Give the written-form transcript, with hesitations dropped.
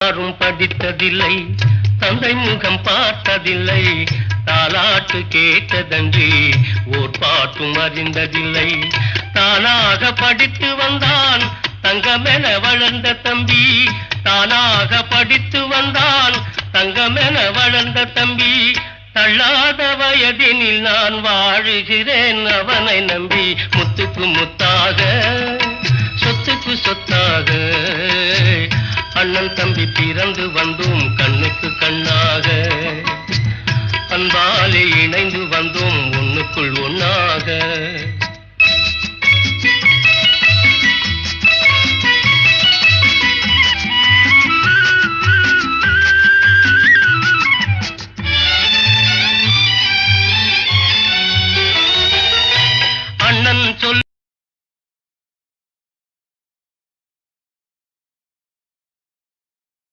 யாரும் படித்ததில்லை, தந்தை முகம் பார்த்ததில்லை, தாலாட்டு கேட்டதன்றி ஓர் பாட்டும் அறிந்ததில்லை. தானாக படித்து வந்தான் தங்கமென வளர்ந்த தம்பி, தானாக படித்து வந்தான் தங்கமென வளர்ந்த தம்பி. தள்ளாத வயதினில் நான் வாழுகிறேன் அவனை நம்பி. முத்துக்கு முத்தாக, சொத்துக்கு சொத்தாக, அண்ணன் தம்பி பிறந்து வந்தோம் கண்ணுக்கு கண்ணாக. அன்பாலே இணைந்து வந்தோம் ஒண்ணுக்குள் ஒண்ணாக.